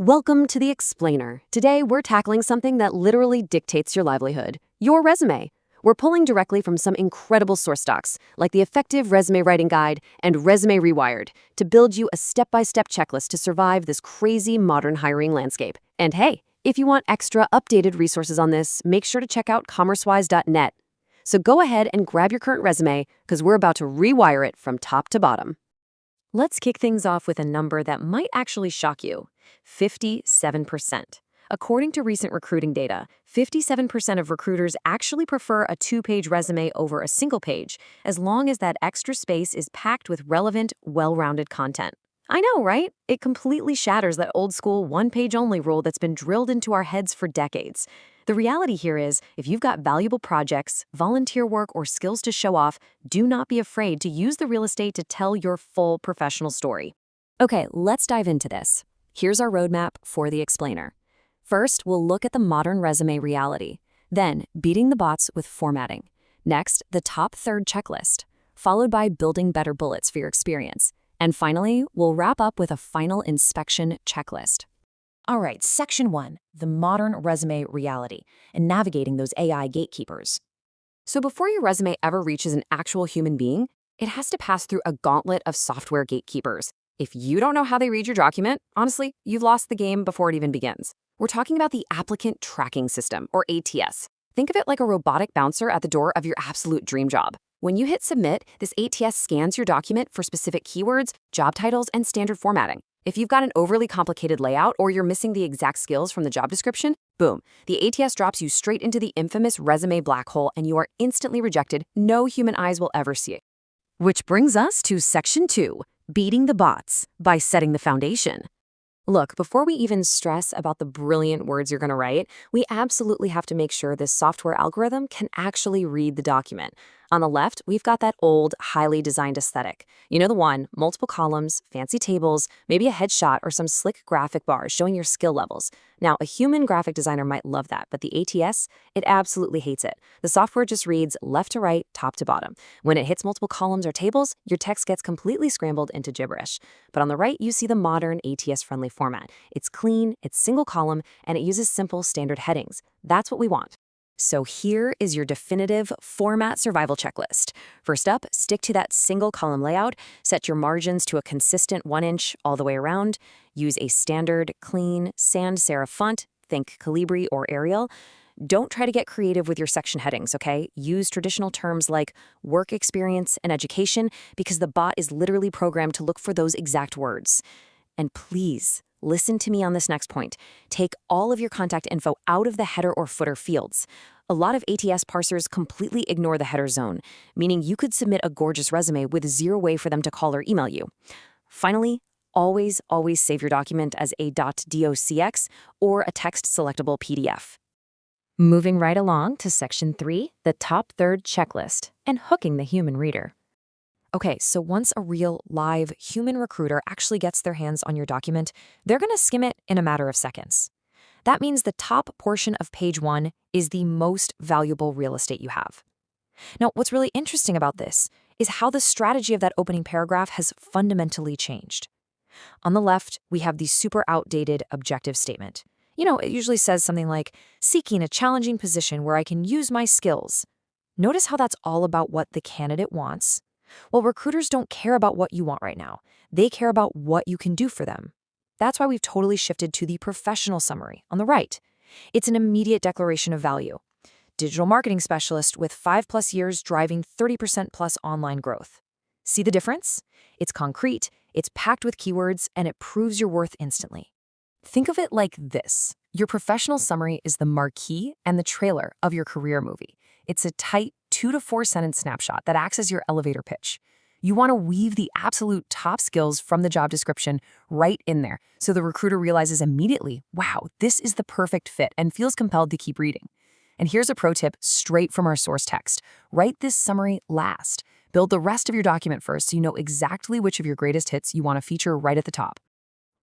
Welcome to The Explainer. Today, we're tackling something that literally dictates your livelihood, your resume. We're pulling directly from some incredible source docs, like the Effective Resume Writing Guide and Resume Rewired, to build you a step-by-step checklist to survive this crazy modern hiring landscape. And hey, if you want extra updated resources on this, make sure to check out commercewise.net. So go ahead and grab your current resume, because we're about to rewire it from top to bottom. Let's kick things off with a number that might actually shock you: 57%. According to recent recruiting data, 57% of recruiters actually prefer a two-page resume over a single page, as long as that extra space is packed with relevant, well-rounded content. I know, right? It completely shatters that old-school one-page-only rule that's been drilled into our heads for decades. The reality here is, if you've got valuable projects, volunteer work, or skills to show off, do not be afraid to use the real estate to tell your full professional story. Okay, let's dive into this. Here's our roadmap for The Explainer. First, we'll look at the modern resume reality. Then, beating the bots with formatting. Next, the top third checklist, followed by building better bullets for your experience. And finally, we'll wrap up with a final inspection checklist. All right, Section 1, the modern resume reality, and navigating those AI gatekeepers. So before your resume ever reaches an actual human being, it has to pass through a gauntlet of software gatekeepers. If you don't know how they read your document, honestly, you've lost the game before it even begins. We're talking about the Applicant Tracking System, or ATS. Think of it like a robotic bouncer at the door of your absolute dream job. When you hit submit, this ATS scans your document for specific keywords, job titles, and standard formatting. If you've got an overly complicated layout or you're missing the exact skills from the job description, boom, the ATS drops you straight into the infamous resume black hole and you are instantly rejected. No human eyes will ever see it. Which brings us to Section 2, beating the bots by setting the foundation. Look, before we even stress about the brilliant words you're going to write, we absolutely have to make sure this software algorithm can actually read the document. On the left, we've got that old, highly designed aesthetic. You know the one: multiple columns, fancy tables, maybe a headshot or some slick graphic bars showing your skill levels. Now, a human graphic designer might love that, but the ATS, it absolutely hates it. The software just reads left to right, top to bottom. When it hits multiple columns or tables, your text gets completely scrambled into gibberish. But on the right, you see the modern ATS-friendly format. It's clean, it's single column, and it uses simple standard headings. That's what we want. So here is your definitive format survival checklist. First up, stick to that single column layout. Set your margins to a consistent 1 inch all the way around. Use a standard, clean, sans serif font. Think Calibri or Arial. Don't try to get creative with your section headings, okay? Use traditional terms like work experience and education, because the bot is literally programmed to look for those exact words. And please, listen to me on this next point. Take all of your contact info out of the header or footer fields. A lot of ATS parsers completely ignore the header zone, meaning you could submit a gorgeous resume with zero way for them to call or email you. Finally, always save your document as a .docx or a text-selectable PDF. Moving right along to Section 3, the top third checklist, and hooking the human reader. Okay, so once a real, live, human recruiter actually gets their hands on your document, they're going to skim it in a matter of seconds. That means the top portion of page 1 is the most valuable real estate you have. Now, what's really interesting about this is how the strategy of that opening paragraph has fundamentally changed. On the left, we have the super outdated objective statement. You know, it usually says something like, seeking a challenging position where I can use my skills. Notice how that's all about what the candidate wants. Well, recruiters don't care about what you want right now. They care about what you can do for them. That's why we've totally shifted to the professional summary on the right. It's an immediate declaration of value. Digital marketing specialist with 5+ years driving 30% plus online growth. See the difference? It's concrete, it's packed with keywords, and it proves your worth instantly. Think of it like this. Your professional summary is the marquee and the trailer of your career movie. It's a tight 2 to 4 sentence snapshot that acts as your elevator pitch. You want to weave the absolute top skills from the job description right in there, so the recruiter realizes immediately, wow, this is the perfect fit, and feels compelled to keep reading. And here's a pro tip straight from our source text. Write this summary last. Build the rest of your document first so you know exactly which of your greatest hits you want to feature right at the top.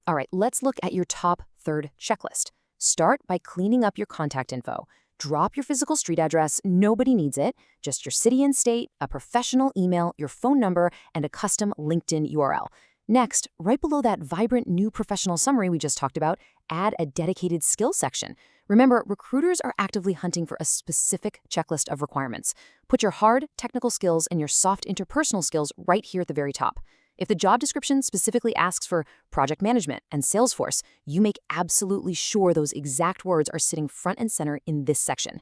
All right, let's look at your top third checklist. Start by cleaning up your contact info. Drop your physical street address, nobody needs it, just your city and state, a professional email, your phone number, and a custom LinkedIn URL. Next, right below that vibrant new professional summary we just talked about, add a dedicated skills section. Remember, recruiters are actively hunting for a specific checklist of requirements. Put your hard technical skills and your soft interpersonal skills right here at the very top. If the job description specifically asks for project management and Salesforce, you make absolutely sure those exact words are sitting front and center in this section.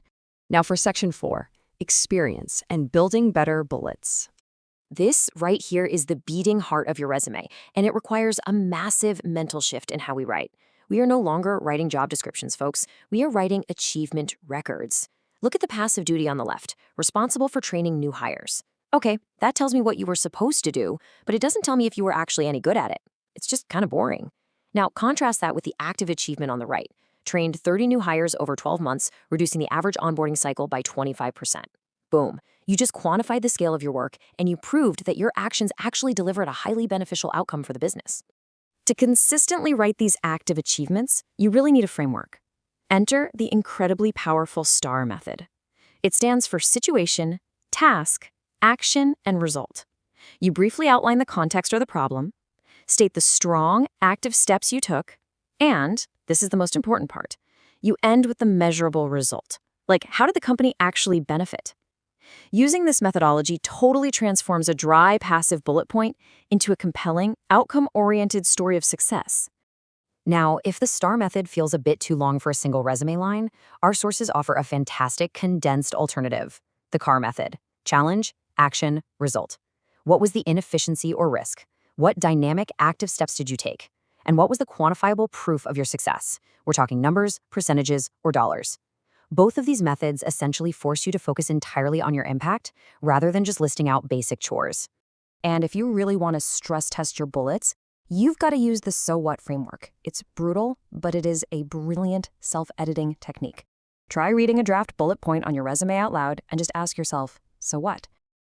Now for Section 4, experience and building better bullets. This right here is the beating heart of your resume, and it requires a massive mental shift in how we write. We are no longer writing job descriptions, folks. We are writing achievement records. Look at the passive duty on the left, responsible for training new hires. Okay, that tells me what you were supposed to do, but it doesn't tell me if you were actually any good at it. It's just kind of boring. Now, contrast that with the active achievement on the right. Trained 30 new hires over 12 months, reducing the average onboarding cycle by 25%. Boom. You just quantified the scale of your work, and you proved that your actions actually delivered a highly beneficial outcome for the business. To consistently write these active achievements, you really need a framework. Enter the incredibly powerful STAR method. It stands for situation, task, action, and result. You briefly outline the context or the problem, state the strong, active steps you took, and, this is the most important part, you end with the measurable result. Like, how did the company actually benefit? Using this methodology totally transforms a dry, passive bullet point into a compelling, outcome-oriented story of success. Now, if the STAR method feels a bit too long for a single resume line, our sources offer a fantastic condensed alternative, the CAR method. Challenge, action, result. What was the inefficiency or risk? What dynamic, active steps did you take? And what was the quantifiable proof of your success? We're talking numbers, percentages, or dollars. Both of these methods essentially force you to focus entirely on your impact rather than just listing out basic chores. And if you really want to stress test your bullets, you've got to use the So What framework. It's brutal, but it is a brilliant self-editing technique. Try reading a draft bullet point on your resume out loud and just ask yourself, so what?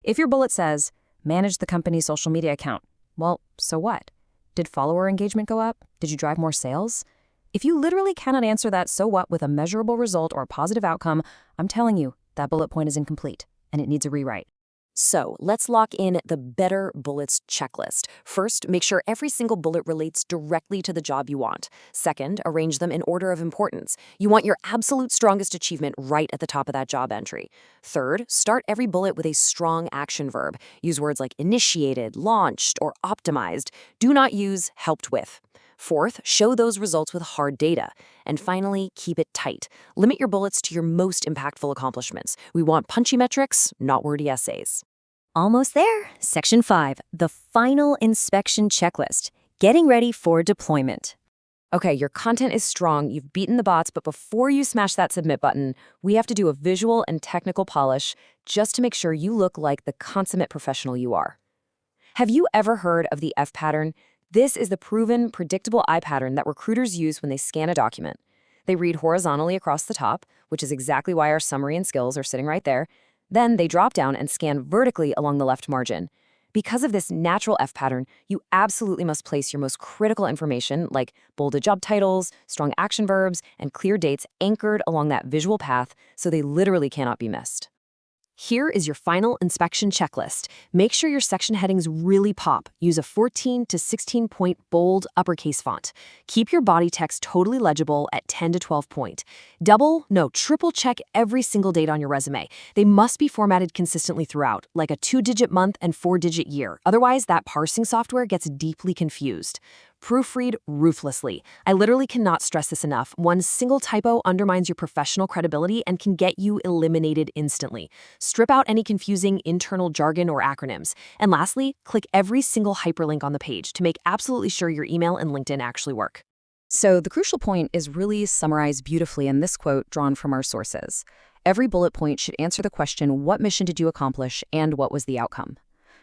If your bullet says, manage the company's social media account, well, so what? Did follower engagement go up? Did you drive more sales? If you literally cannot answer that so what with a measurable result or a positive outcome, I'm telling you, that bullet point is incomplete, and it needs a rewrite. So let's lock in the Better Bullets checklist. First, make sure every single bullet relates directly to the job you want. Second, arrange them in order of importance. You want your absolute strongest achievement right at the top of that job entry. Third, start every bullet with a strong action verb. Use words like initiated, launched, or optimized. Do not use helped with. Fourth, show those results with hard data. And finally, keep it tight. Limit your bullets to your most impactful accomplishments. We want punchy metrics, not wordy essays. Almost there. Section 5, the final inspection checklist, getting ready for deployment. Okay, your content is strong, you've beaten the bots, but before you smash that submit button, we have to do a visual and technical polish just to make sure you look like the consummate professional you are. Have you ever heard of the F pattern? This is the proven, predictable eye pattern that recruiters use when they scan a document. They read horizontally across the top, which is exactly why our summary and skills are sitting right there. Then they drop down and scan vertically along the left margin. Because of this natural F pattern, you absolutely must place your most critical information, like bolded job titles, strong action verbs, and clear dates anchored along that visual path so they literally cannot be missed. Here is your final inspection checklist. Make sure your section headings really pop. Use a 14 to 16 point bold uppercase font. Keep your body text totally legible at 10 to 12 point. Triple check every single date on your resume. They must be formatted consistently throughout, like a 2-digit month and 4-digit year. Otherwise, that parsing software gets deeply confused. Proofread ruthlessly. I literally cannot stress this enough. One single typo undermines your professional credibility and can get you eliminated instantly. Strip out any confusing internal jargon or acronyms. And lastly, click every single hyperlink on the page to make absolutely sure your email and LinkedIn actually work. So the crucial point is really summarized beautifully in this quote drawn from our sources. Every bullet point should answer the question, what mission did you accomplish and what was the outcome?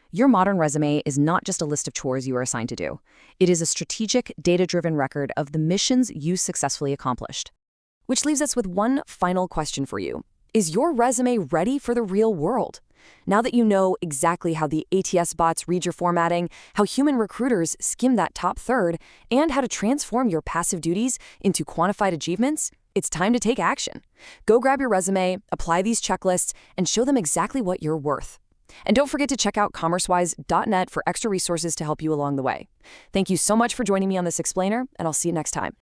Your modern resume is not just a list of chores you are assigned to do. It is a strategic, data-driven record of the missions you successfully accomplished. Which leaves us with one final question for you. Is your resume ready for the real world? Now that you know exactly how the ATS bots read your formatting, how human recruiters skim that top third, and how to transform your passive duties into quantified achievements, it's time to take action. Go grab your resume, apply these checklists, and show them exactly what you're worth. And don't forget to check out commercewise.net for extra resources to help you along the way. Thank you so much for joining me on this explainer, and I'll see you next time.